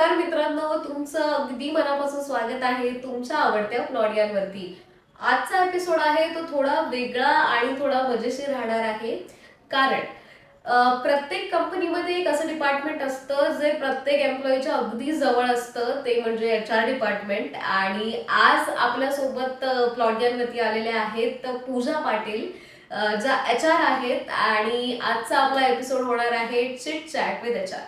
नमस्कार मित्रांनो, तुमचं अगदी मनापासून स्वागत आहे तुमच्या आवडत्या प्लॉडियावरती. आजचा एपिसोड आहे तो थोडा वेगळा आणि थोडा मजेशीर राहणार आहे. कारण प्रत्येक कंपनीमध्ये एक असं डिपार्टमेंट असतं जे प्रत्येक एम्प्लॉईच्या अगदी जवळ असतं, ते म्हणजे HR डिपार्टमेंट. आणि आज आपल्यासोबत प्लॉडियावरती आलेल्या आहेत पूजा पाटील, ज्या HR आहेत. आणि आजचा आपला एपिसोड होणार आहे चिट चॅट विथ HR.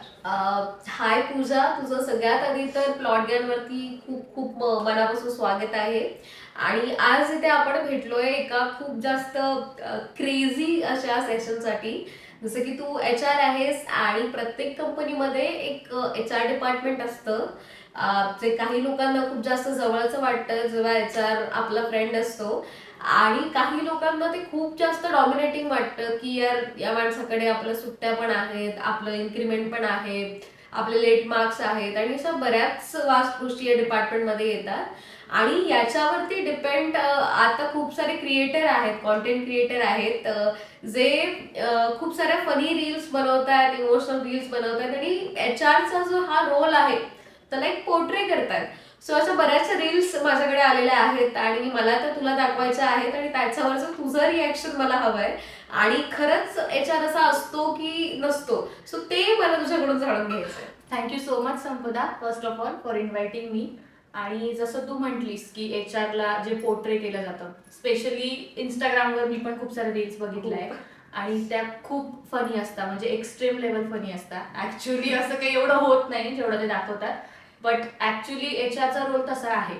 हाय पूजा, तुझं सगळ्यात आधी तर प्लॉटगॅनवरती खूप खूप मनापासून स्वागत आहे. आणि आज इथे आपण भेटलोय एका खूप जास्त क्रेझी अशा सेशनसाठी. जसं की तू HR आहेस आणि प्रत्येक कंपनीमध्ये एक HR डिपार्टमेंट असतं, जे काही लोकांना खूप जास्त जवळचं वाटतं जेव्हा HR आपला फ्रेंड असतो. आणि काही लोकांना ते खूप जास्त डॉमिनेटिंग वाटतं की यार, या माणसाकडे आपल्या सुट्ट्या पण आहेत, आपलं इन्क्रीमेंट पण आहे, आपले लेट मार्क्स आहेत आणि अशा बऱ्याच वास्ट गोष्टी या डिपार्टमेंटमध्ये येतात. आणि याच्यावरती डिपेंड आता खूप सारे क्रिएटर आहेत, कॉन्टेंट क्रिएटर आहेत, जे खूप साऱ्या फनी रील्स बनवतात, इमोशनल रील्स बनवतात आणि HR चा जो हा रोल आहे त्याला एक पोर्ट्रे करतात. सो अशा बऱ्याचशा रील्स माझ्याकडे आलेल्या आहेत आणि मला त्या तुला दाखवायच्या आहेत आणि त्याच्यावरचं तुझं रिॲक्शन मला हवंय. आणि खरंच HR असा असतो की नसतो, सो ते मला तुझ्याकडून जाणून घ्यायचंय. Thank you so much Sampada, first of all for inviting me. आणि जसं तू म्हटलीस की HR ला जे पोर्ट्रे केलं जातं, स्पेशली इंस्टाग्रामवर मी पण खूप सारे रील्स बघितल्या आहे आणि त्या खूप फनी असतात, म्हणजे एक्स्ट्रीम लेवल फनी असतात. ॲक्च्युली असं काही एवढं होत नाही जेवढं ते दाखवतात, बट ॲक्च्युली HR चा रोल तसा आहे.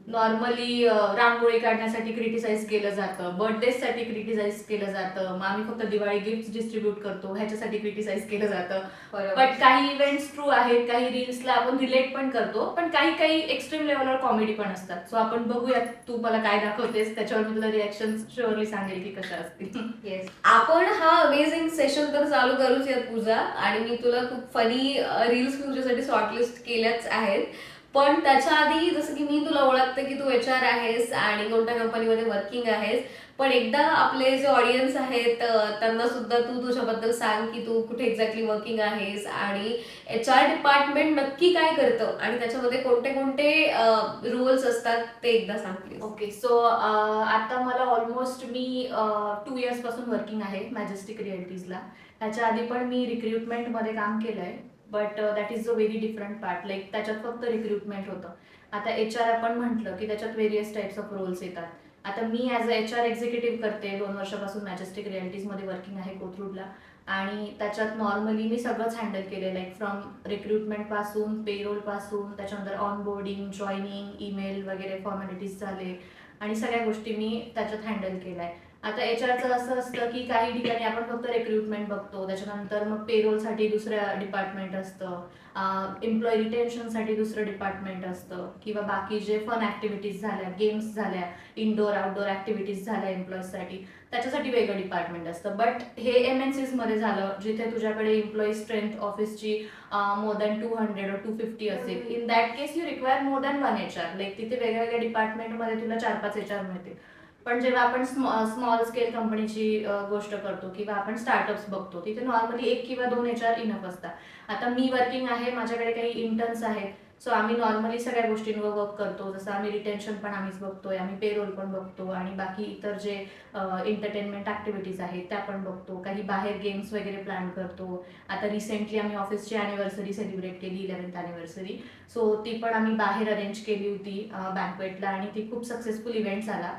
नॉर्मली रांगोळी काढण्यासाठी क्रिटिसाइज केलं जातं, बर्थडेसाठी क्रिटिसाइज केलं जातं, मग आम्ही फक्त दिवाळी गिफ्ट डिस्ट्रीब्यूट करतो ह्याच्यासाठी क्रिटिसाइज केलं जातं. बट काही इव्हेंट्स ट्रू आहेत, काही रील्सला आपण रिलेट पण करतो, पण काही काही एक्स्ट्रीम लेवलवर कॉमेडी पण असतात. सो आपण बघूयात तू मला काय दाखवतेस, त्याच्यावर मी तुला रिॲक्शन शुअरली सांगेल की कशा असतील. येस, आपण हा अमेझिंग सेशन तर चालू करूच यात पूजा. आणि मी तुला खूप फनी रील्स तुझ्यासाठी शॉर्टलिस्ट केल्याच आहेत. पण त्याच्या आधी जसं की मी तुला ओळखते की तू HR आहेस आणि कोणत्या कंपनीमध्ये वर्किंग आहेस, पण एकदा आपले जे ऑडियन्स आहेत त्यांना सुद्धा तू तुझ्याबद्दल सांग की तू कुठे एक्झॅक्टली वर्किंग आहेस आणि HR डिपार्टमेंट नक्की काय करतं आणि त्याच्यामध्ये कोणते कोणते रोल्स असतात ते एकदा सांग प्लीज. ओके, सो आता मला ऑलमोस्ट मी 2 इयर्सपासून वर्किंग आहे मॅजेस्टिक रिअल्टीजला. ह्याच्या आधी पण मी रिक्रुटमेंटमध्ये काम केलं आहे, but that is a very different part. Like त्याच्यात फक्त रिक्रुटमेंट होतं. आता HR आपण म्हटलं की त्याच्यात व्हेरियस टाईप्स ऑफ रोल्स येतात. आता मी ॲज अ HR एक्झिक्युटिव्ह करते, 2 वर्षापासून मॅजेस्टिक रिअल्टीजमध्ये वर्किंग आहे कोथरूडला. आणि त्याच्यात नॉर्मली मी सगळंच हँडल केलं आहे, लाईक फ्रॉम रिक्रुटमेंटपासून, पेरोलपासून, त्याच्यानंतर ऑनबोर्डिंग, जॉईनिंग, ईमेल वगैरे फॉर्मॅलिटीज झाले आणि सगळ्या गोष्टी मी त्याच्यात हँडल केलं आहे. आता HR चं असं असतं की काही ठिकाणी आपण फक्त रिक्रुटमेंट बघतो, त्याच्यानंतर मग पेरोलसाठी दुसरं डिपार्टमेंट असतं, एम्प्लॉई रिटेन्शनसाठी दुसरं डिपार्टमेंट असतं, किंवा बाकी जे फन ॲक्टिव्हिटीज झाल्या, गेम्स झाल्या, इनडोअर आउटडोअर ॲक्टिव्हिटीज झाल्या एम्प्लॉईजसाठी, त्याच्यासाठी वेगळं डिपार्टमेंट असतं. बट हे MNCsमध्ये झालं जिथे तुझ्याकडे एम्प्लॉई स्ट्रेंथ ऑफिसची मोर दॅन 200 or 250 असेल, in that case you require more than 1 HR. Like तिथे वेगवेगळ्या डिपार्टमेंटमध्ये तुला 4-5 HR मिळतील. पण जेव्हा आपण स्मॉल स्केल कंपनीची गोष्ट करतो किंवा आपण स्टार्टअप्स बघतो, तिथे नॉर्मली 1 किंवा 2 HR इनफ असतात. आता मी वर्किंग आहे, माझ्याकडे काही इंटर्न्स आहेत, सो आम्ही नॉर्मली सगळ्या गोष्टींवर वर्क करतो. जसं आम्ही रिटेन्शन पण आम्हीच बघतोय, आम्ही पेरोल पण बघतो आणि बाकी इतर जे एंटरटेनमेंट ॲक्टिव्हिटीज आहेत त्या पण बघतो. काही बाहेर गेम्स वगैरे प्लॅन करतो. आता रिसेंटली आम्ही ऑफिसची ॲनिव्हर्सरी सेलिब्रेट केली, 11th ॲनिव्हर्सरी. सो ती पण आम्ही बाहेर अरेंज केली होती बँकवेटला आणि ती खूप सक्सेसफुल इव्हेंट झाला.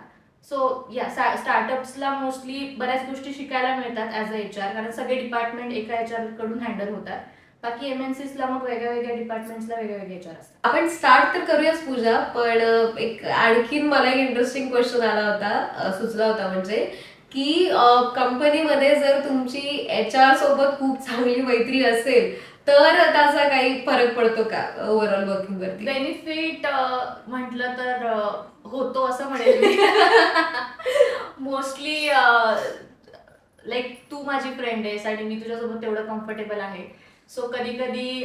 सो या स्टार्टअप्सला मोस्टली बऱ्याच गोष्टी शिकायला मिळतात ॲज अ HR, कारण सगळे डिपार्टमेंट एका HR कडून हँडल होतात. बाकी MNCsला मग वेगळ्या वेगळ्या डिपार्टमेंट्सला वेगळे वेगळे HR असतात. आपण स्टार्ट तर करूयाच पूजा, पण एक आणखीन मला एक इंटरेस्टिंग क्वेश्चन आला होता, सुचला होता, म्हणजे की कंपनीमध्ये जर तुमची HR सोबत खूप चांगली मैत्री असेल तर त्याचा काही फरक पडतो का ओव्हरऑल वर्किंग वरती? बेनिफिट म्हटलं तर होतो असं म्हणेल मी. मोस्टली लाईक तू माझी फ्रेंड आहेस आणि मी तुझ्यासोबत तेवढं कम्फर्टेबल आहे. सो कधी कधी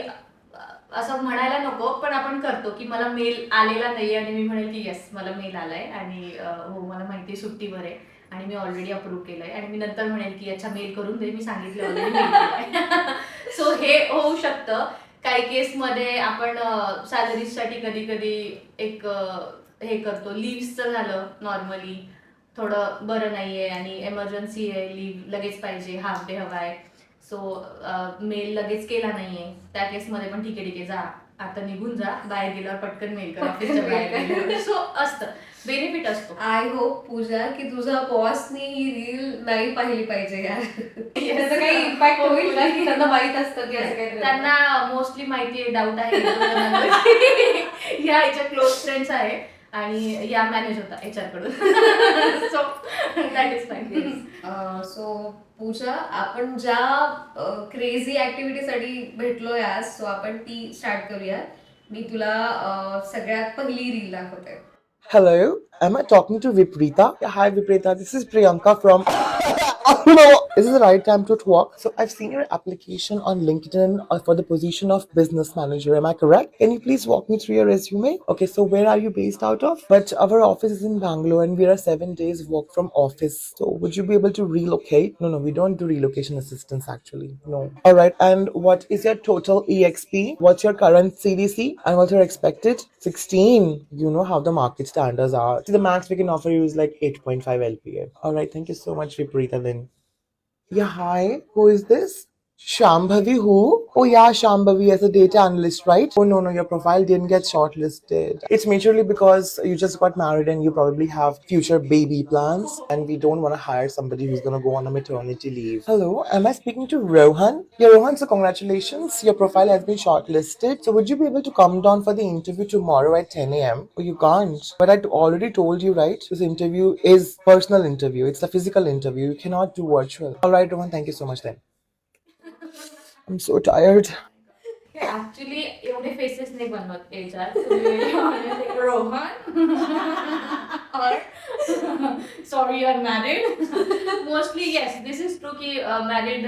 असं म्हणायला नको, पण आपण करतो की मला मेल आलेला नाही आणि मी म्हणेल की येस मला मेल आलाय आणि हो मला माहिती आहे सुट्टीवर आहे आणि मी ऑलरेडी अप्रूव्ह केलंय, आणि मी नंतर म्हणेल की अच्छा मेल करून दे, मी सांगितलं ऑलरेडी. सो हे होऊ शकतं. काही केसमध्ये आपण सॅलरीजसाठी कधी कधी एक हे करतो. लिव्हचं झालं, नॉर्मली थोडं बरं नाहीये आणि एमर्जन्सी आहे, लिव्ह लगेच पाहिजे, हाफ डे हवा आहे, सो मेल लगेच केला नाहीये, त्या केसमध्ये पण ठीक आहे जा, आता निघून जा, बाहेर गेल्यावर पटकन मेल कर, ऑफिसच्या बाहेर. सो असतं, बेनिफिट असतो. आय होप पूजा की तुझ्या बॉसनी ही रील नाही पाहिली पाहिजे यार. त्याचा काही इम्पॅक्ट होईल का की त्यांना माहित असतं की असं काही त्यांना मोस्टली माहिती आहे, डाऊट आहे या ह्याच्या क्लोज फ्रेंड्स आहे आणि या मॅनेज होता एचआर कडून. So that is fine. So Pooja, आपण ज्या क्रेझी ऍक्टिव्हिटीसाठी भेटलोय आज, सो आपण ती स्टार्ट करूया. मी तुला सगळ्यात पहिली रील दाखवते. Hello, am I talking to Vipreeta? Yeah, hi Vipreeta, this is Priyanka from. No, is this the right time to talk? So I've seen your application on LinkedIn for the position of business manager. Am I correct? Can you please walk me through your resume? Okay, so where are you based out of? But our office is in Bangalore and we are 7 days work from office. So would you be able to relocate? No, we don't do relocation assistance actually. No. All right, and what is your total EXP? What's your current CDC and what's your expected? 16. You know how the market standards are. See, the max we can offer you is like 8.5 LPA. All right, thank you so much, Vipreeta then. Yeah, hi. Who is this? Shambhavi who? Oh yeah, Shambhavi as a data analyst, right? Oh no, your profile didn't get shortlisted. It's majorly because you just got married and you probably have future baby plans and we don't want to hire somebody who's going to go on a maternity leave. Hello, am I speaking to Rohan? Yeah, Rohan, so congratulations. Your profile has been shortlisted. So would you be able to come down for the interview tomorrow at 10 a.m.? Oh, you can't. But I already told you, right? This interview is personal interview. It's a physical interview. You cannot do virtual. All right, Rohan, thank you so much then. I'm so tired. Actually एवढे faces नाही बनवत HR. Rohan sorry you are married. Mostly yes, this is true की married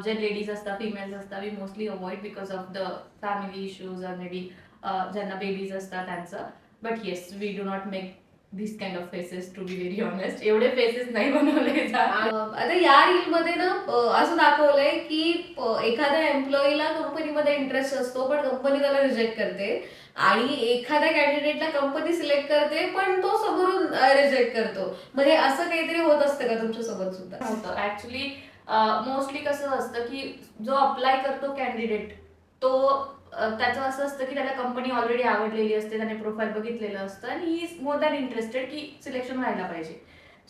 जे ladies असतात, females असतात, we mostly avoid because of the family issues or maybe ज्यांना babies असतात त्यांचं. But yes, we do not make this kind of faces, to be very honest. एवढे faces नाही बनवले जात. आता या रील मध्ये ना असं दाखवलंय की एखाद्या एम्प्लॉईला कंपनीमध्ये इंटरेस्ट असतो पण कंपनी त्याला रिजेक्ट करते, आणि एखाद्या कॅन्डिडेटला कंपनी सिलेक्ट करते पण तो समोरून रिजेक्ट करतो. म्हणजे असं काहीतरी होत असतं का तुमच्या सोबत सुद्धा? होतं ऍक्च्युली. मोस्टली कसं असतं की जो अप्लाय करतो कॅन्डिडेट, तो त्याचं असं असतं की त्याला कंपनी ऑलरेडी आवडलेली असते, त्याने प्रोफाईल बघितलेलं असतं आणि he is more than interested की सिलेक्शन व्हायला पाहिजे.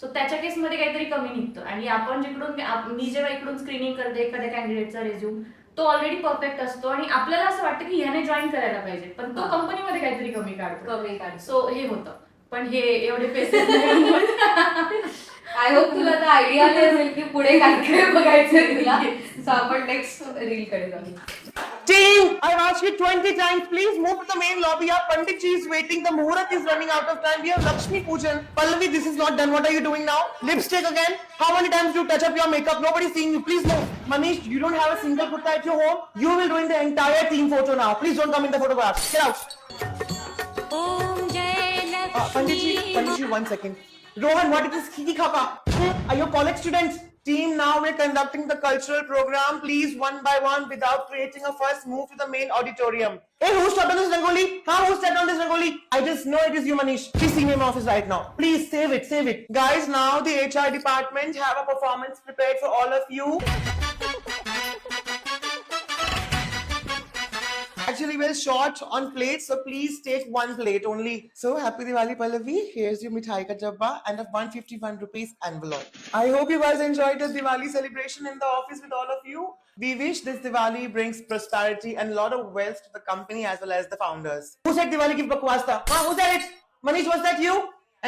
सो त्याच्या केसमध्ये काहीतरी कमी निघतं आणि आपण जिकडून मी जेव्हा इकडून स्क्रीनिंग करते एखाद्या कॅन्डिडेटचा रेझ्यूम, तो ऑलरेडी परफेक्ट असतो आणि आपल्याला असं वाटतं की ह्याने जॉईन करायला पाहिजे, पण तो कंपनीमध्ये काहीतरी कमी काढतो. सो हे होतं. पण हे एवढे पेसेस आय होप तुला आता आयडिया आली असेल की पुढे काय काय बघायचं तुला. सो आपण नेक्स्ट रील कडे जाऊ. Team, I've asked you 20 times. Please move to the main lobby. Our Pandit ji is waiting. The Muhurat is running out of time. We have Lakshmi Pujan. Pallavi, this is not done. What are you doing now? Lipstick again? How many times do you touch up your makeup? Nobody's seeing you. Please move. Manish, you don't have a single kurta at your home. You will ruin the entire team photo now. Please don't come in the photograph. Get out. Pandit ji, 1 second. Rohan, what is this kiki khapa? Are you college students? Team, now we're conducting the cultural program. Please, one by one, without creating a fuss, move to the main auditorium. Hey, who stepped on this rangoli? Who stepped on this rangoli? I just know it is you, Manish. Please see me in my office right now. Please, save it, save it. Guys, now the HR department have a performance prepared for all of you. Actually, we're short on plates, so please take one plate only. So, happy Diwali, Pallavi. Here's your mithai ka dabba and a 151 rupees envelope. I hope you guys enjoyed the Diwali celebration in the office with all of you. We wish this Diwali brings prosperity and a lot of wealth to the company as well as the founders. Who said Diwali ki bakwas tha? Who said it? Manish, was that you?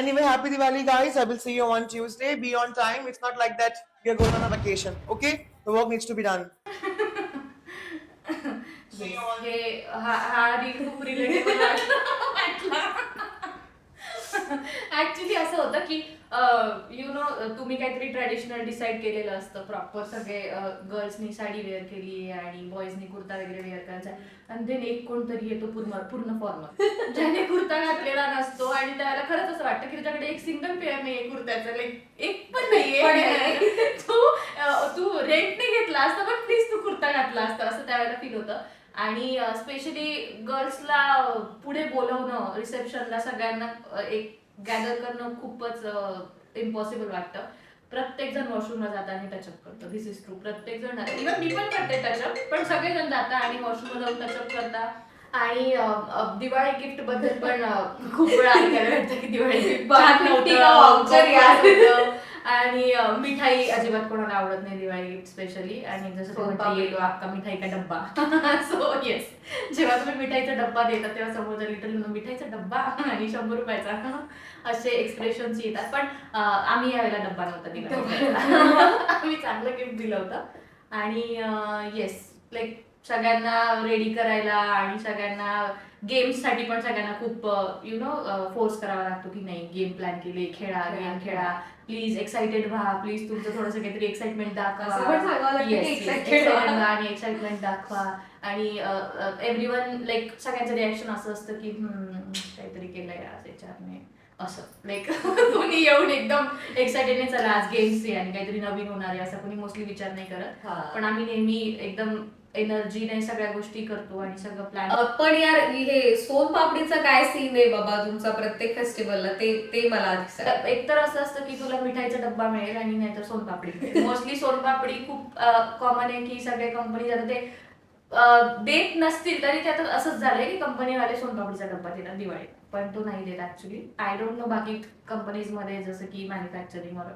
Anyway, happy Diwali, guys. I will see you on Tuesday. Be on time. It's not like that we are going on a vacation. Okay? The work needs to be done. हे हा reel खूप relatable वाटला. Actually असं होतं की you know तुम्ही काहीतरी traditional decide केलेलं असतं, प्रॉपर सगळे गर्ल्सनी साडी वेअर केली आणि बॉईजनी कुर्ता वगैरे वेअर करायचा, आणि देन एक कोणतरी येतो पूर्ण फॉर्मल ज्याने कुर्ता घातलेला नसतो आणि त्याला खरंच असं वाटतं की त्याच्याकडे एक सिंगल पेअर नाहीये कुर्त्याचं, लाईक एक पण नाहीये. तू रेंटने घेतला असता पण प्लीज तू कुर्ता घातला असता, असं त्यावेळेला फील होतं. आणि स्पेशली गर्ल्सला पुढे बोलवणं रिसेप्शनला सगळ्यांना एक गॅदर करणं खूपच इम्पॉसिबल वाटतं. प्रत्येक जण वॉशरूमला जाताना टचअप करतो. दिस इज ट्रू. प्रत्येक जण इव्हन मी पण करते टचअप, पण सगळेजण जातात आणि वॉशरूमला जाऊन टचअप करतात. आणि दिवाळी गिफ्ट बद्दल पण खूप वेळा ऐकायला भेटतं की दिवाळी गिफ्ट आणि मिठाई अजिबात कोणाला आवडत नाही दिवाळी गिफ्ट स्पेशली. आणि जसं तुम्ही येलो आपका मिठाई का डब्बा. सो येस, जेव्हा तुम्ही मिठाईचा डब्बा देता तेव्हा समोरच्या लिटल मिठाईचा डब्बा आणि 100 रुपयाचा असे एक्सप्रेशन्स येतात. पण आम्ही यावेळेला डब्बा नव्हता दिला. आम्ही चांगलं गिफ्ट दिलं होतं. आणि येस, लाईक सगळ्यांना रेडी करायला आणि सगळ्यांना गेम्ससाठी पण सगळ्यांना खूप फोर्स करावा लागतो की नाही, गेम प्लॅन केले, खेळा, गेम खेळा, प्लीज एक्साइटेड व्हा, प्लीज तुमचं थोडंसं काहीतरी एक्साइटमेंट दाखवा. आणि एक्साइटमेंट दाखवा. आणि एव्हरीवन लाईक सगळ्यांचं रिॲक्शन असं असतं की काहीतरी केलंय आज याच्याने, असं लाईक कोणी येऊन एकदम एक्साइटेड चला आज गेम्स आहे आणि काहीतरी नवीन होणार आहे असं कोणी मोस्टली विचार नाही करत. पण आम्ही नेहमी एकदम एनर्जीने सगळ्या गोष्टी करतो आणि सगळं प्लॅन. पण यार हे सोनपापडीचा काय सीन आहे बाबा तुमचा प्रत्येक फेस्टिवलला, ते मला आधी एकतर असं असतं की तुला मिठाईचा डब्बा मिळेल आणि नाहीतर सोनपापडी. मोस्टली सोनपापडी खूप कॉमन आहे की सगळे कंपनी आता ते देत नसतील तरी त्यात असंच झालंय की कंपनीवाले सोनपापडीचा डब्बा देतात दिवाळीत, पण तो नाही देत ऍक्च्युली. आय डोंट नो बाकी कंपनीज मध्ये जसं की मॅन्युफॅक्चरिंग और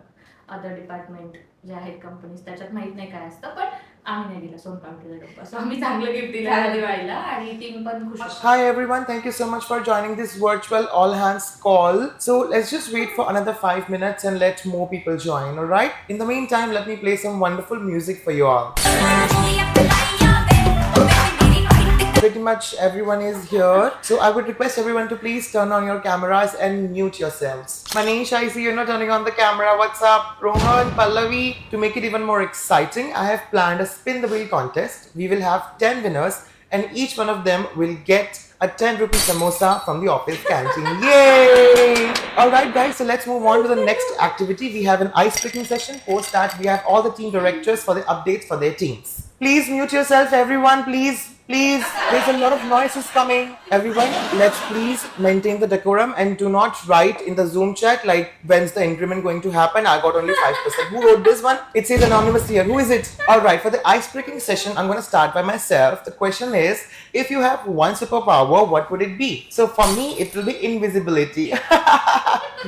अदर डिपार्टमेंट जे आहेत कंपनीज त्याच्यात माहित नाही काय असतं, पण आम्ही नाही दिला सोनपापडीचा डब्बा. सो आम्ही चांगलं गिफ्ट दिलं दिवाळीला आणि टीम पण खुश. Hi everyone, thank you so much for joining this virtual all hands call. So let's just wait for another 5 minutes and let more people join, alright? In the meantime, let me play some wonderful music for you all. Pretty much everyone is here. So I would request everyone to please turn on your cameras and mute yourselves. Manish, I see you're not turning on the camera. What's up? Rohan, Pallavi. To make it even more exciting, I have planned a spin the wheel contest. We will have 10 winners and each one of them will get a 10 rupee samosa from the office canteen. Yay! Alright guys, so let's move on to the next activity. We have an ice breaking session. Post that, we have all the team directors for the updates for their teams. Please mute yourself everyone, please. There's a lot of noises coming. Everyone, let's please maintain the decorum and do not write in the Zoom chat like when's the increment going to happen. I got only 5%. Who wrote this one? It says anonymous here. Who is it? Alright, for the ice breaking session, I'm going to start by myself. The question is, if you have one superpower, what would it be? So for me, it will be invisibility.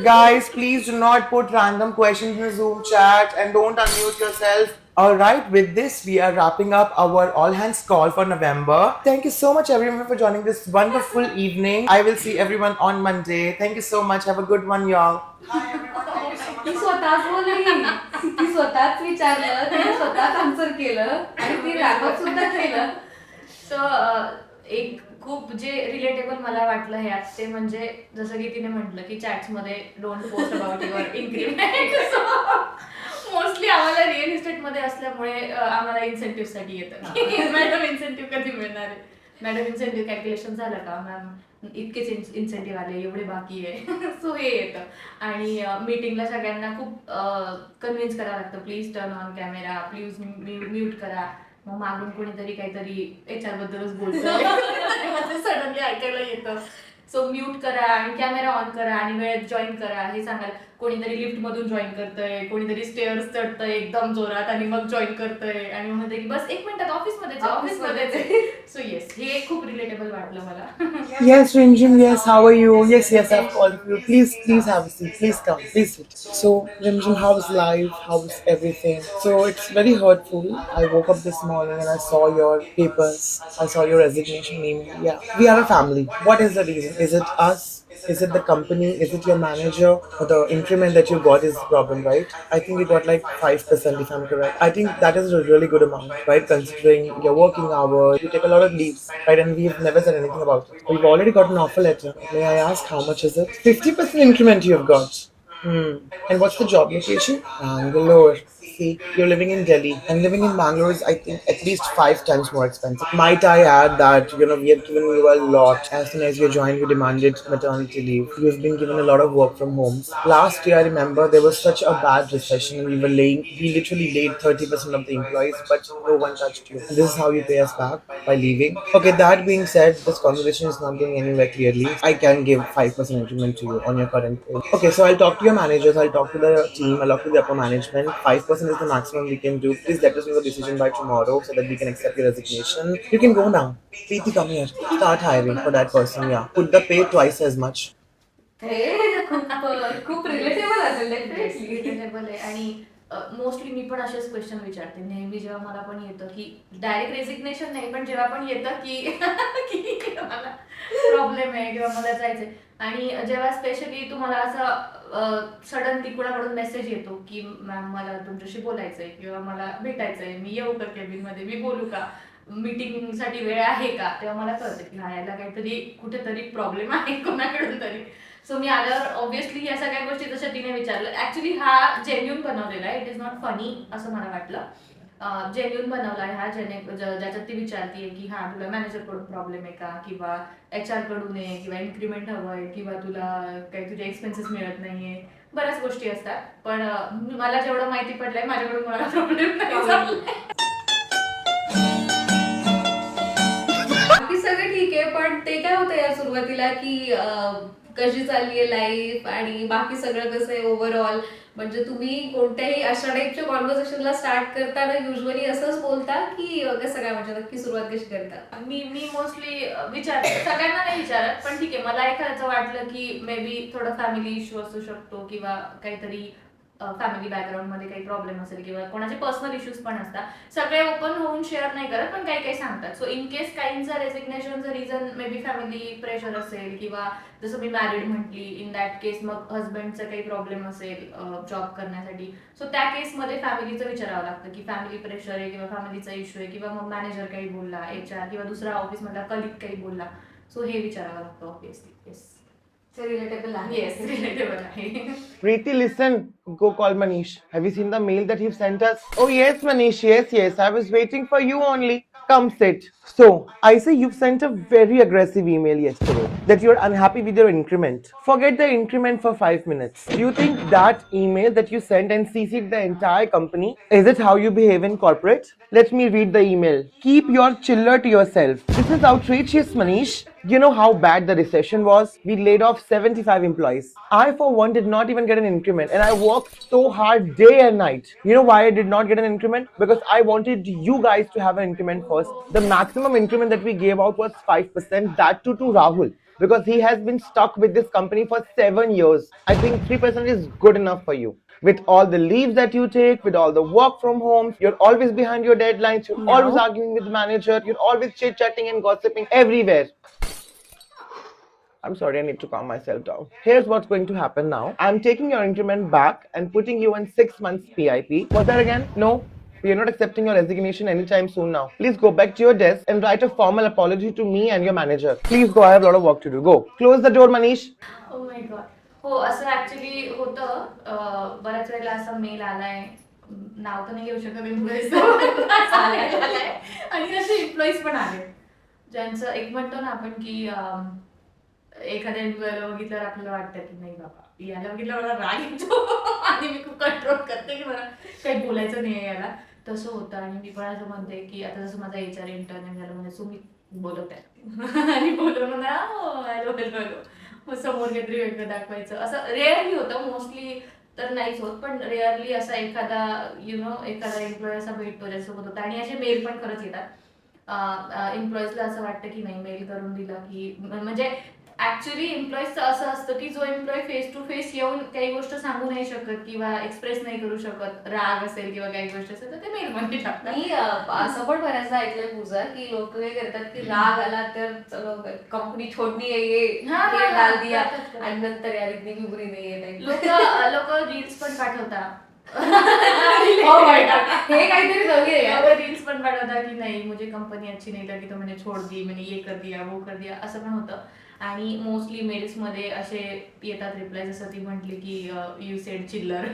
Guys, please do not put random questions in the Zoom chat and don't unmute yourself. Alright, with this, we are wrapping up our all hands call for November. Thank you so much everyone for joining this wonderful evening. I will see everyone on Monday. Thank you so much. Have a good one, y'all. Hi everyone. Thank you so much. ती स्वतःच बोलली, ती स्वतःच विचारलं, तिने स्वतःच answer केलं आणि ती रॅपअप सुद्धा केलं. सो एक खूप जे रिलेटेबल मला वाटलं ह्यात ते म्हणजे जसं की तिने म्हटलं की चॅट्स मध्ये don't post about your increment. Mostly आम्हाला रिअल इस्टेट मध्ये असल्यामुळे आम्हाला इन्सेंटिव्ह साठी येतं. मॅडम इन्सेंटिव्ह कधी मिळणार आहे, मॅडम इन्सेंटिव्ह कॅल्क्युलेशन झालं का मॅम, इतकेच इन्सेंटिव्ह आले, एवढे बाकी आहे. सो हे येतं. आणि मीटिंगला सगळ्यांना खूप कन्व्हिन्स करावं लागतं, please turn on camera, please mute करा. मग मागून कोणीतरी काहीतरी HR बद्दलच बोलतं, सडनली ऐकायला येतं. सो म्यूट करा आणि कॅमेरा ऑन करा आणि वेळेत जॉईन करा हे सांगाल. कोणीतरी लिफ्ट मधून जॉईन करतंय, कोणीतरी स्टेअर्स चढतंय एकदम जोरात आणि मग जॉईन करतंय आणि म्हणते की बस 1 मिनिटात ऑफिसमध्ये. सो येस, हे खूप रिलेटेबल वाटलं मला. Yes, Rimjim, yes, how are you? Yes, I've called you. Please have a seat. Please come, please sit. So, Rimjim, how's life? How's everything? So, it's very hurtful. I woke up this morning and I saw your papers. I saw your resignation email. Yeah, we are a family. What is the reason? Is it us? Is it the company? Is it your manager? Or the increment that you got is the problem, right? I think we got like 5% if I'm correct. I think that is a really good amount, right? Considering your working hours, you take a lot of leaves, right? And we've never said anything about it. We've already got an offer letter. May I ask how much is it? 50% increment you've got. And what's the job location? Bangalore. See, you're living in Delhi, and living in Bangalore is, I think, at least 5 times more expensive. Might I add that, we have given you a lot. As soon as you joined, you demanded maternity leave. You've been given a lot of work from homes. Last year, I remember there was such a bad recession, and we literally laid 30% of the employees, but no one touched you. And this is how you pay us back, by leaving. Okay, that being said, this conversation is not going anywhere clearly. I can give 5% increment to you on your current pay. Okay, so I'll talk to your managers, I'll talk to the team, I'll talk to the upper management. 5% is the maximum we can do. Please let us know the decision by tomorrow so that we can accept your resignation. You can go now. Preeti, come here. Start hiring for that person, yeah. Put the pay twice as much. हे खूप relatable असेल definitely. Relatable आहे. आणि mostly मी पण असेच question विचारते नेहमी जेव्हा मला पण येतं की डायरेक्ट रेजिग्नेशन नाही, पण जेव्हा पण येतं की की मला प्रॉब्लेम आहे किंवा मला जायचंय, आणि जेव्हा स्पेशली तुम्हाला असं सडनली कुणाकडून मेसेज येतो की मॅम मला तुमच्याशी बोलायचंय किंवा मला भेटायचंय, मी येऊ का केबिन मध्ये, मी बोलू का, मीटिंग साठी वेळ आहे का, तेव्हा मला कळतं की हा याला काहीतरी कुठेतरी प्रॉब्लेम आहे कोणाकडून तरी. सो मी आल्यावर ऑब्व्हियसली या सगळ्या गोष्टी जशा तिने विचारलं, ऍक्च्युली हा जेन्युन बनवलेला आहे, इट इज नॉट फनी असं मला वाटलं. जेन्युन बनवला आहे हा, ज्याच्यात ती विचारतीये की हा तुला मॅनेजर कडून प्रॉब्लेम आहे का, किंवा HR कडून आहे, किंवा इन्क्रीमेंट हवंय, किंवा तुला काही तुझे एक्सपेन्सेस मिळत नाहीये, बऱ्याच गोष्टी असतात. पण मला जेवढं माहिती पडलंय माझ्याकडून मला प्रॉब्लेम नाही झालाय. बाकी सगळं ठीक आहे, पण ते काय होतं या सुरुवातीला की कशी चालली आहे लाईफ आणि बाकी सगळं कसं आहे ओव्हरऑल. म्हणजे तुम्ही कोणत्याही अशा टाईपच्या कॉन्व्हर्सेशनला स्टार्ट करताना युजली असंच बोलता की कसं काय, म्हणजे नक्की सुरुवात कशी करता? मी मोस्टली विचारते, सगळ्यांना नाही विचारत, पण ठीक आहे मला एखाद्याचं वाटलं की मे बी थोडं फॅमिली इश्यू असू शकतो किंवा काहीतरी फॅमिली बॅकग्राऊंड मध्ये काही प्रॉब्लेम असेल किंवा कोणाचे पर्सनल इश्यूज पण असतात, सगळे ओपन होऊन शेअर नाही करत, पण काही काही सांगतात. सो इन केस काहींचा रेजिग्नेशनचं reason may be family pressure असेल, किंवा जसं मी मॅरिड म्हटली, इन दॅट केस मग हस्बंडचा काही प्रॉब्लेम असेल जॉब करण्यासाठी, सो त्या केसमध्ये फॅमिलीचं विचारावं लागतं की फॅमिली प्रेशर आहे किंवा फॅमिलीचा इश्यू आहे, किंवा मग मॅनेजर काही बोलला, HR किंवा दुसरा ऑफिसमधला कलिग काही बोलला, सो हे विचारावं लागतं ऑब्व्हियसली. येस, रिलेटेबल आहे. येस, रिलेटेबल आहे. Preeti, listen. Go call Manish. Have you seen the mail that you've sent us? Oh, yes, Manish. Yes, yes. I was waiting for you only. Come sit. So, I say you've sent a very aggressive email yesterday that you're unhappy with your increment. Forget the increment for 5 minutes. Do you think that email that you sent and CC'd the entire company, is it how you behave in corporate? Let me read the email. Keep your chiller to yourself. This is outrageous, Manish. You know how bad the recession was? We laid off 75 employees. I, for one, did not even get an increment, and I worked so hard day and night. You know why I did not get an increment? Because I wanted you guys to have an increment first. The maximum increment that we gave out was 5%, that too to Rahul, because he has been stuck with this company for 7 years. I think 3% is good enough for you. With all the leaves that you take, with all the work from home, you're always behind your deadlines, you're always arguing with the manager, you're always chit-chatting and gossiping everywhere. I'm sorry, I need to calm myself down. Here's what's going to happen now. I'm taking your increment back and putting you on 6 months PIP. What's that again? No. We are not accepting your resignation anytime soon now. Please go back to your desk and write a formal apology to me and your manager. Please go, I have a lot of work to do. Go. Close the door, Manish. Oh my God. हो, असं actually होतं. बऱ्याच वेळेला असा mail आलाय, नाव तर नाही घेऊ शकत एम्प्लॉईज, आणि असे एम्प्लॉईज पण आले ज्यांचं एक म्हणतो ना आपण की एखाद्या एम्प्लॉयला बघितल्यावर आपल्याला वाटतं की नाही बाबा, याला बघितलं मला राग येतो आणि मी खूप कंट्रोल करते की मला काही बोलायचं नाही याला, तसं होतं. आणि मी पण असं म्हणते की आता जसं माझा HR इंटर्न झालं म्हणजे सो मी बोलत आहे आणि बोलून म्हणा हॅलो हॅलो हॅलो, मग समोर काहीतरी वेगळं दाखवायचं, असं रेअरली होतं. मोस्टली तर नाहीच होत, पण रेअरली असा एखादा एखादा एम्प्लॉय असा भेटतो ज्याच्यासोबत होता. आणि असे मेल पण खरंच येतात एम्प्लॉईजला, असं वाटतं की नाही मेल करून दिला की, म्हणजे ऍक्च्युली एम्प्लॉईजचं असं असतं की जो एम्प्लॉय फेस टू फेस येऊन काही गोष्ट सांगू नाही शकत किंवा एक्सप्रेस नाही करू शकत, राग असेल किंवा काही गोष्ट असेल, तर ते मेल मध्ये टाकतात. मी असं पण बऱ्याचदा ऐकलंय पूजा की लोक काय करतात की राग आला तर चलो कंपनी छोडनी आहे ये डाल दिया आणि नंतर यार इतनी भी बुरी नाही आहे. लोक रील्स पण पाठवतात Oh my God. हे काहीतरी नवीन आहे यार. रील्स पण बनवता की नाही मुझे कंपनी अच्छी नहीं लगी तो मैंने छोड़ दी, मैंने ये कर दिया वो कर दिया, असं पण होतं. आणि मोस्टली मेल्समध्ये असे येतात रिप्लाय, जसं ती म्हटली की यू सेड चिल्लर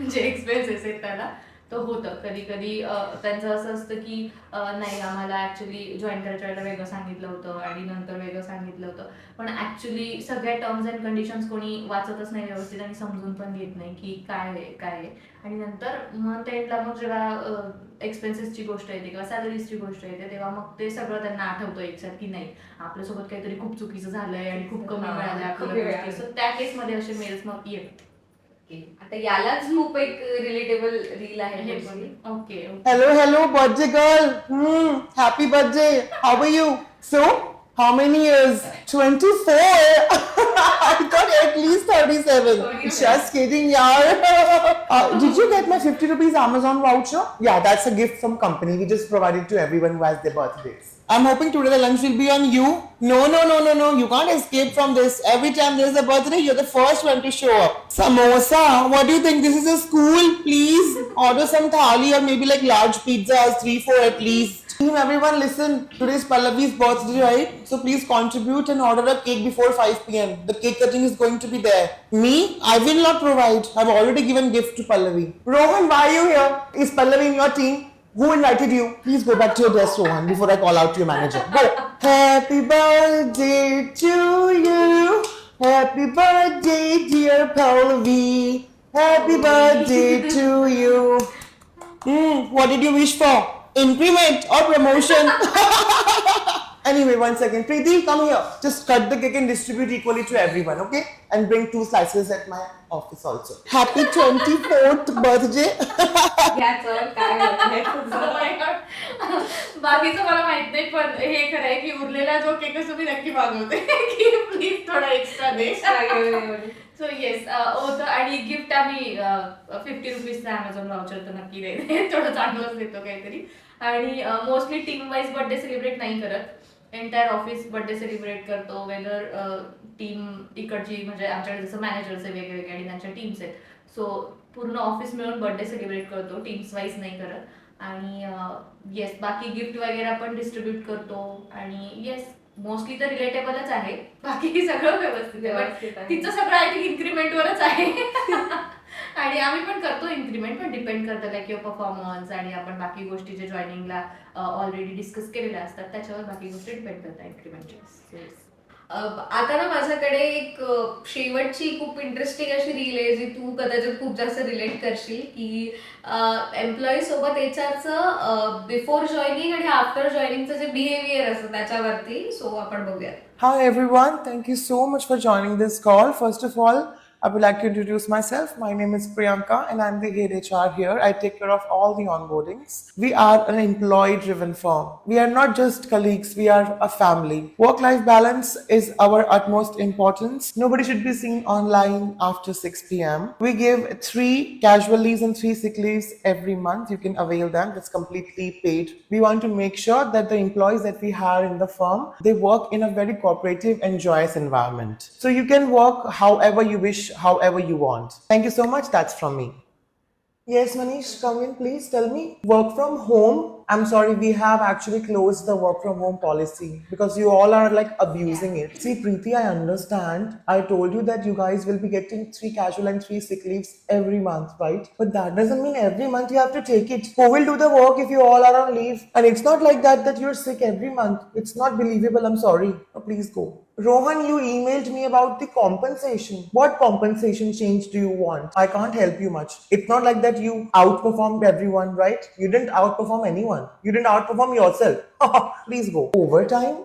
जे एक्सपेन्सेस आहेत त्याला. तो होतं कधी कधी त्यांचं असं असतं की नाही आम्हाला ॲक्च्युली जॉईन करायच्या वेळेला वेगळं सांगितलं होतं आणि नंतर वेगळं सांगितलं होतं, पण ॲक्च्युली सगळ्या टर्म्स अँड कंडिशन्स कोणी वाचतच नाही व्यवस्थित आणि समजून पण घेत नाही की काय आहे काय आहे. आणि नंतर मग एंडला मग जेव्हा एक्सपेन्सेसची गोष्ट येते किंवा सॅलरीजची गोष्ट येते तेव्हा मग ते सगळं त्यांना आठवतं एकसाथ की नाही आपल्यासोबत काहीतरी खूप चुकीचं झालंय आणि खूप कमी हा, मिळालं खूप आपल्याला वेळा. गोष्टी. So त्या केसमध्ये असे मेल्स मग येतात. आता यालाच खूप एक रिलेटेबल रील आहे हे पुढची. पण okay Hello, birthday girl. Happy birthday. How are you? So, how many years? 24. I thought at least 37. Just kidding, yaar. Did you get my 50 rupees Amazon voucher? Yeah, that's a gift from company. We just provided to everyone who has their birthdays. I'm hoping today the lunch will be on you. No. You can't escape from this. Every time there's a birthday, you're the first one to show up. Samosa, what do you think? This is a school? Please order some thali or maybe like large pizzas, 3-4 at least. Team, everyone listen. Today's Pallavi's birthday, right? So please contribute and order a cake before 5 p.m. The cake cutting is going to be there. Me? I will not provide. I've already given gift to Pallavi. Rohan, why are you here? Is Pallavi in your team? Who invited you? Please go back to your desk, Rohan, before I call out to your manager. Go. Happy birthday to you. Happy birthday, dear Pallavi. Happy birthday to you. What did you wish for? Increment or promotion? Anyway, 1 second. Preeti, come here. Just cut the cake and distribute equally to everyone, okay? And bring 2 slices at my office also. Happy 24th birthday. घ्या चल, काय होतंय तुझं? बाकीचं मला माहित नाही, पण हे खरं आहे की उरलेला जो केक असतो मी नक्की मागवते की प्लीज थोडा एक्स्ट्रा दे. सो येस होतं. आणि गिफ्ट आम्ही 50 रुपीजचं अमेझॉन वाउचर तर नक्की देते, थोडं चांगलंच देतो काहीतरी. आणि mostly team wise birthday celebrate नाही करत, एंटायर ऑफिस बर्थडे सेलिब्रेट करतो. वेदर टीम इकडची म्हणजे आमच्याकडे जसं मॅनेजर्स आहे वेगवेगळे आणि त्यांच्या टीम्स आहेत, सो पूर्ण ऑफिस मिळून बर्थडे सेलिब्रेट करतो, टीम्स वाईज नाही करत. आणि येस बाकी गिफ्ट वगैरे पण डिस्ट्रीब्यूट करतो. आणि येस मोस्टली तर रिलेटेबलच आहे, बाकी सगळं व्यवस्थित आहे. पण तिचं सगळं आय थिंक इन्क्रीमेंटवरच आहे. आणि आम्ही पण करतो इन्क्रीमेंट, पण डिपेंड करतं लाईक युअर परफॉर्मन्स आणि आपण बाकी गोष्टी जे जॉईनिंगला ऑलरेडी डिस्कस केलेल्या असतात त्याच्यावर बाकी गोष्टी डिपेंड करतात इन्क्रीमेंटच्या. आता ना माझ्याकडे एक शेवटची खूप इंटरेस्टिंग अशी रील आहे जी तू कदाचित खूप जास्त रिलेट करशील, की एम्प्लॉई सोबत एचआरचं बिफोर जॉईनिंग आणि आफ्टर जॉईनिंगचं जे बिहेवियर असतं त्याच्यावरती. सो आपण बघूया. Hi everyone, thank you so much for joining this call. First of all, I would like to introduce myself. My name is Priyanka and I'm the head HR here. I take care of all the onboardings. We are an employee driven firm. We are not just colleagues, we are a family. Work-life balance is our utmost importance. Nobody should be seen online after 6 p.m. We give 3 casual leaves and 3 sick leaves every month. You can avail them. That's completely paid. We want to make sure that the employees that we hire in the firm, they work in a very cooperative and joyous environment. So you can work however you wish, however you want. Thank you so much. That's from me. Yes, Manish, come in, please. Tell me. Work from home. I'm sorry, we have actually closed the work from home policy because you all are like abusing it. See, Preeti, I understand. I told you that you guys will be getting 3 casual and 3 sick leaves every month, right? But that doesn't mean every month you have to take it. Who will do the work if you all are on leave? And it's not like that you're sick every month. It's not believable. I'm sorry. Oh, please go. Rohan, you emailed me about the compensation. What compensation change do you want? I can't help you much. It's not like that you outperformed everyone, right? You didn't outperform anyone. You didn't outperform yourself. Please go. Overtime?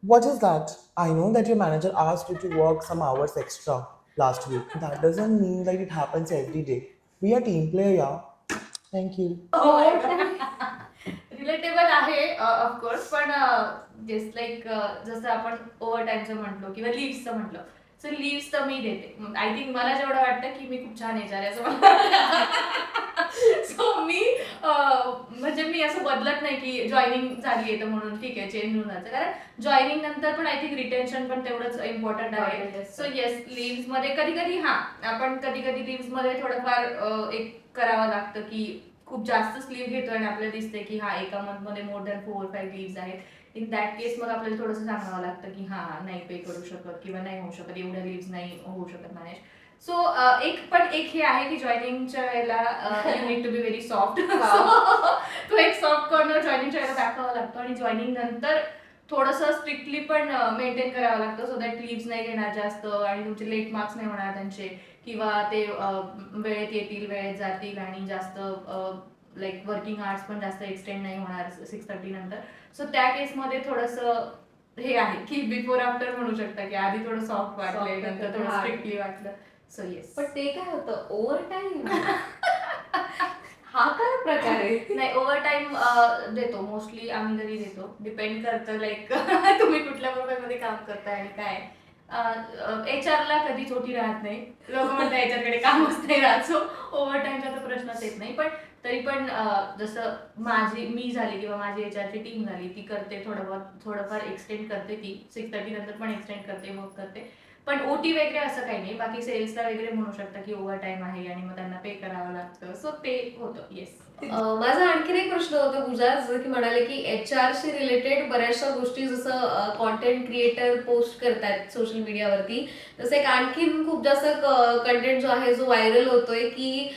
What is that? I know that your manager asked you to work some hours extra last week. That doesn't mean that it happens every day. We are team player, yeah. Thank you. Relatable आहे of course, पण just like जसं आपण over टाईमचं म्हटलो किंवा लिव्हचं म्हटलं, so lives तर मी देते. आय थिंक मला जेवढं वाटतं की मी खूप छान एचआर आहे असं मला. सो मी म्हणजे मी असं बदलत नाही की जॉईनिंग झाली आहे तर म्हणून ठीक आहे चेंज होऊन जायचं, कारण जॉईनिंग नंतर पण आय थिंक रिटेन्शन पण तेवढंच इम्पॉर्टंट आहे. सो येस लिव्हमध्ये कधी कधी आपण कधी कधी लिव्हमध्ये थोडंफार एक करावं लागतं की खूप जास्तच लीव्ह घेतोय आणि आपल्याला दिसते की हा एका मंथमध्ये मोर दॅन 4-5 लीव्स आहेत. इन दॅट केस मग आपल्याला थोडंसं सांगावं लागतं की हा नाही पे करू शकत किंवा नाही होऊ शकत, एवढ्या लीव्स नाही होऊ शकत मॅनेज. सो एक हे आहे की जॉईनिंगच्या वेळेला you need to be very soft. तो एक सॉफ्ट कॉर्नर जॉईनिंगच्या वेळेला दाखवावा लागतो आणि जॉईनिंग नंतर थोडंसं स्ट्रिक्टली पण मेंटेन करावं लागतं सो दॅट लीव्स नाही घेणार जास्त आणि तुमचे लेट मार्क्स नाही होणार त्यांचे, किंवा ते वेळेत येतील वेळेत जातील आणि जास्त लाईक वर्किंग आवर्स पण जास्त एक्सटेंड नाही होणार 6:30 नंतर. सो त्या केसमध्ये थोडंसं हे आहे की बिफोर आफ्टर म्हणू शकता की आधी थोडं सॉफ्ट वाटले, Soft नंतर वाटलं, थोडं hard. स्ट्रिक्टली वाटलं. So yes. पण ते काय होतं ओव्हर टाइम हा काय प्रकार आहे? नाही, ओव्हर टाइम देतो मोस्टली, आम्ही घरी देतो. डिपेंड करतं लाईक तुम्ही कुठल्या प्रोफाईलमध्ये काम करताय आणि काय. HR ला कधी छोटी राहत नाही, लोक म्हणतात याच्याकडे कामच नाही राहत, सो ओव्हर टाइमचा तर प्रश्नच येत नाही. पण तरी पण जसं मी झाली किंवा माझी HR ची टीम झाली, ती करते थोडंफार एक्सटेंड करते, ती 6:30 नंतर पण एक्सटेंड करते, वर्क करते. पण OT वगैरे असं काही नाही. बाकी सेल्सला वगैरे म्हणू शकता की ओव्हर टाइम आहे आणि मग त्यांना पे करावं लागतं, सो ते होतं. येस. माझा आणखीन एक प्रश्न होता पूजा, जसं की म्हणाले की HR शी रिलेटेड बऱ्याचशा गोष्टी जसं कॉन्टेंट क्रिएटर पोस्ट करतात सोशल मीडियावरती, तसं एक आणखीन खूप जास्त कंटेंट जो आहे जो व्हायरल होतोय की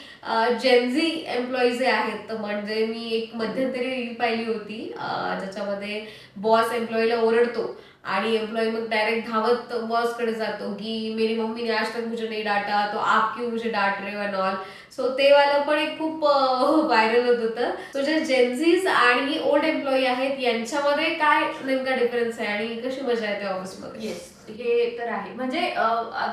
जेनझी एम्प्लॉई जे आहेत, तर म्हणजे मी एक मध्यंतरी रील पाहिली होती ज्याच्यामध्ये बॉस एम्प्लॉईला ओरडतो आणि एम्प्लॉई मग डायरेक्ट धावत बॉस कडे जातो की मेरी मम्मी ने आज तक मुझे नहीं डांटा तो आप क्यों मुझे डांट रहे हो एंड ऑल. सो ते वालं पण एक खूप व्हायरल होत होतं. सो जे जेन्झीज आणि ओल्ड एम्प्लॉई आहेत यांच्यामध्ये काय नेमका डिफरन्स आहे आणि कशी मजा येते ऑफिसमध्ये? येस, हे तर आहे. म्हणजे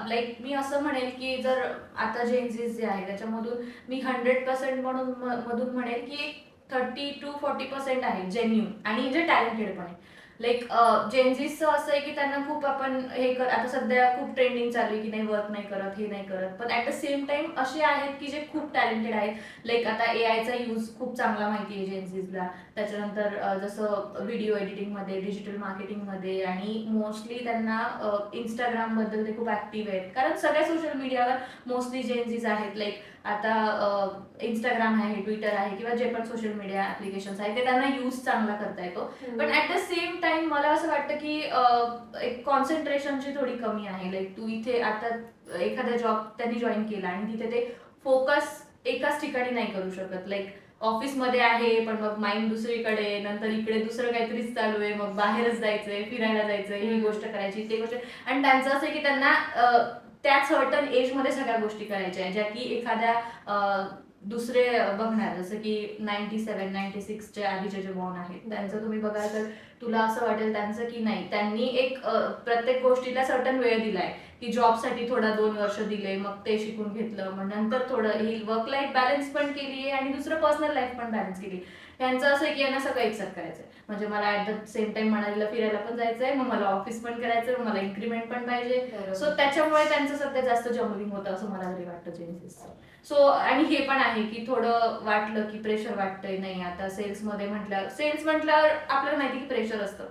लाईक मी असं म्हणेल की जर आता जेन्झीज जे आहे त्याच्यामधून मी 100% मधून म्हणेल की 30-40% आहे जेन्युन आणि जे टॅलेंटेड पण आहे. लाईक जेन्झीजचं असं आहे की त्यांना खूप आपण आता सध्या खूप ट्रेंडिंग चालू आहे की नाही वर्क नाही करत, हे नाही करत, पण ऍट द सेम टाइम असे आहेत की जे खूप टॅलेंटेड आहेत. लाईक आता AI चा यूज खूप चांगला माहिती आहे जेन्झीजला. त्याच्यानंतर जसं व्हिडिओ एडिटिंगमध्ये, डिजिटल मार्केटिंगमध्ये, आणि मोस्टली त्यांना इंस्टाग्रामबद्दल ते खूप ऍक्टिव्ह आहेत, कारण सगळ्या सोशल मीडियावर मोस्टली जेन्झीज आहेत. लाईक आता इंस्टाग्राम आहे, ट्विटर आहे, किंवा जे पण सोशल मीडिया ऍप्लिकेशन्स आहेत ते त्यांना यूज चांगला करता येतो. पण ऍट द सेम टाइम मला असं वाटतं की एक कॉन्सन्ट्रेशनची थोडी कमी आहे. लाईक तू इथे आता एखादा जॉब त्यांनी जॉईन केला आणि तिथे ते फोकस एकाच ठिकाणी नाही करू शकत. लाईक ऑफिसमध्ये आहे पण मग माइंड दुसरीकडे, नंतर इकडे दुसरं काहीतरीच चालू आहे, मग बाहेरच जायचंय, फिरायला जायचंय, ही गोष्ट करायची, ते गोष्ट. आणि त्यांचं असं आहे की त्यांना त्या सर्टन एज मध्ये सगळ्या गोष्टी करायच्या आहेत, ज्या की एखाद्या दुसरे बघणार, जसं की 97-96 आधीचे जे बॉर्न आहेत त्यांचं तुम्ही बघाल तर तुला असं वाटेल त्यांचं की नाही, त्यांनी एक प्रत्येक गोष्टीला सर्टन वेळ दिलाय, की जॉबसाठी थोडा 2 वर्ष दिले, मग ते शिकून घेतलं, मग नंतर थोडं ही वर्क लाईफ बॅलन्स पण केली आहे आणि दुसरं पर्सनल लाईफ पण बॅलन्स केली. यांचं असं आहे की यांना सगळं एकसाथ करायचंय. म्हणजे मला ऍट द सेम टाइम मनालीला फिरायला पण जायचंय, मग मला ऑफिस पण करायचंय, मग मला इन्क्रीमेंट पण पाहिजे. सो त्याच्यामुळे त्यांचं सध्या जास्त जम्बलिंग होतं असं मला तरी वाटतं जेन्झीसचं. सो आणि हे पण आहे की थोडं वाटलं की प्रेशर वाटतंय, नाही आता सेल्स म्हटल्यावर आपल्याला माहिती की प्रेशर असतं.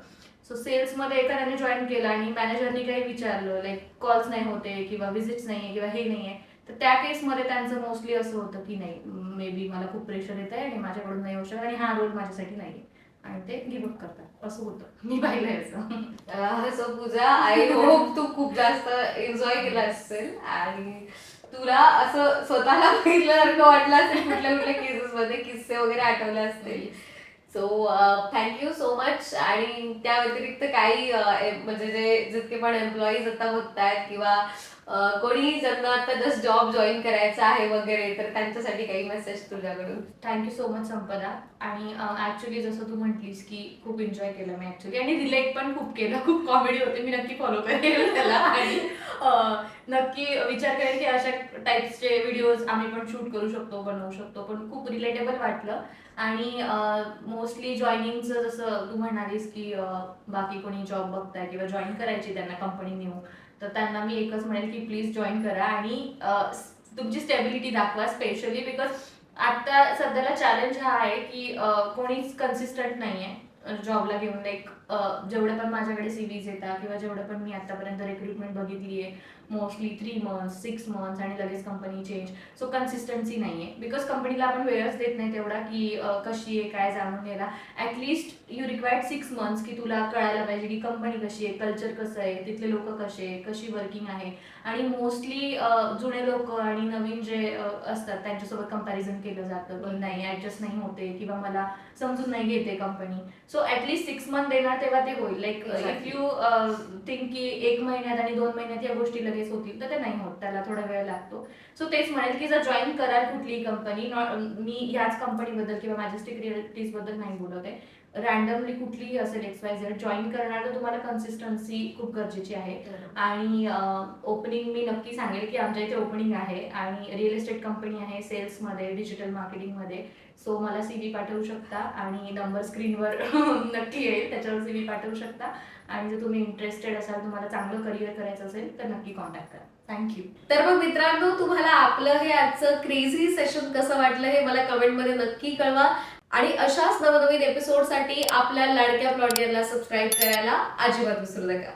सो सेल्समध्ये एखाद्याने जॉईन केलं आणि मॅनेजरनी काही विचारलं, लाईक कॉल्स नाही होते किंवा विजिट्स नाहीये किंवा हे नाहीये, तर त्या केसमध्ये त्यांचं मोस्टली असं होतं की नाही, मे बी मला खूप प्रेशर येत आहे आणि माझ्याकडून नाही होऊ शकत आणि हा रोल माझ्यासाठी नाहीये, आणि ते गिव्ह अप करतात. असं होतं, मी पाहिलंय असं. सो पूजा, आय होप तू खूप जास्त एन्जॉय केला असेल आणि तुला असं स्वतःला बघितल्यासारखं वाटलं असेल कुठल्या कुठल्या केसेस मध्ये, किस्से वगैरे आठवले असतील. So thank you so much. आणि त्या व्यतिरिक्त काही म्हणजे जे जितके पण एम्प्लॉईज आता बघतायत किंवा कोणी ज्यांना आता जस्ट जॉब जॉईन करायचा आहे वगैरे, तर त्यांच्यासाठी काही मेसेज तुझ्याकडून? थँक्यू सो मच संपदा. आणि ऍक्च्युली जसं तू म्हटलीस की खूप एन्जॉय केलं मी ऍक्च्युली, आणि रिलेट पण खूप केलं, खूप कॉमेडी होते. मी नक्की फॉलो करेल त्याला आणि नक्की विचार करेल की अशा टाईप्सचे व्हिडिओज आम्ही पण शूट करू शकतो, बनवू शकतो. पण खूप रिलेटेबल वाटलं. आणि मोस्टली जॉईनिंगचं जसं तू म्हणालीस की बाकी कोणी जॉब बघताय किंवा जॉईन करायची त्यांना कंपनी न्यू, तर त्यांना मी एकच म्हणेल की प्लीज जॉईन करा आणि तुमची स्टेबिलिटी दाखवा. स्पेशली बिकॉज आता सध्याला चॅलेंज हा आहे की कोणीच कन्सिस्टंट नाहीये जॉबला घेऊन. लाईक जेवढे पण माझ्याकडे सीव्हीज येतात किंवा जेवढं पण मी आतापर्यंत रिक्रुटमेंट बघितली आहे मोस्टली 3 मंथ्स 6 मंथ्स आणि लगेच कंपनी चेंज. सो कन्सिस्टन्सी नाही आहे बिकॉज कंपनीला आपण वेळच देत नाही तेवढा की कशी आहे काय जाणून घ्यायला. ॲटलिस्ट यू रिक्वायर्ड 6 मंथ्स की तुला कळायला पाहिजे की कंपनी कशी आहे, कल्चर कसं आहे, तिथले लोक कसे आहे, कशी वर्किंग आहे. आणि मोस्टली जुने लोक आणि नवीन जे असतात त्यांच्यासोबत कंपॅरिझन केलं जातं की नाही ॲडजस्ट नाही होते किंवा मला समजून नाही घेते कंपनी. सो ॲटलिस्ट 6 मंथ देणार तेव्हा ते होईल. लाईक इफ यू थिंक की 1 महिन्यात आणि 2 महिन्यात या गोष्टी लगेच होतील तर ते नाही होत, त्याला थोडा वेळ लागतो. सो तेच म्हणेल की जर जॉईन कराल कुठलीही कंपनी, मी ह्याच कंपनीबद्दल किंवा मॅजेस्टिक रिअल्टीज बद्दल नाही बोलत आहे, रँडमली कुठलीही असेल XYZ जॉईन करणार तर तुम्हाला कन्सिस्टन्सी खूप गरजेची आहे. आणि ओपनिंग मी नक्की सांगेल की आमच्या इथे ओपनिंग आहे आणि रिअल एस्टेट कंपनी आहे सेल्समध्ये, डिजिटल मार्केटिंगमध्ये. सो मला CV पाठवू शकता आणि नंबर स्क्रीनवर नक्की येईल, त्याच्यावर CV पाठवू शकता. आणि जर तुम्ही इंटरेस्टेड असाल, तुम्हाला चांगलं करिअर करायचं असेल तर नक्की कॉन्टॅक्ट करा. थँक्यू. तर मग मित्रांनो, तुम्हाला आपलं हे आजचं क्रेझी सेशन कसं वाटलं हे मला कमेंटमध्ये नक्की कळवा. आणि अशाच नवनवीन एपिसोडसाठी आपल्या लाडक्या प्लॉडियनला सबस्क्राईब करायला अजिबात विसरू नका.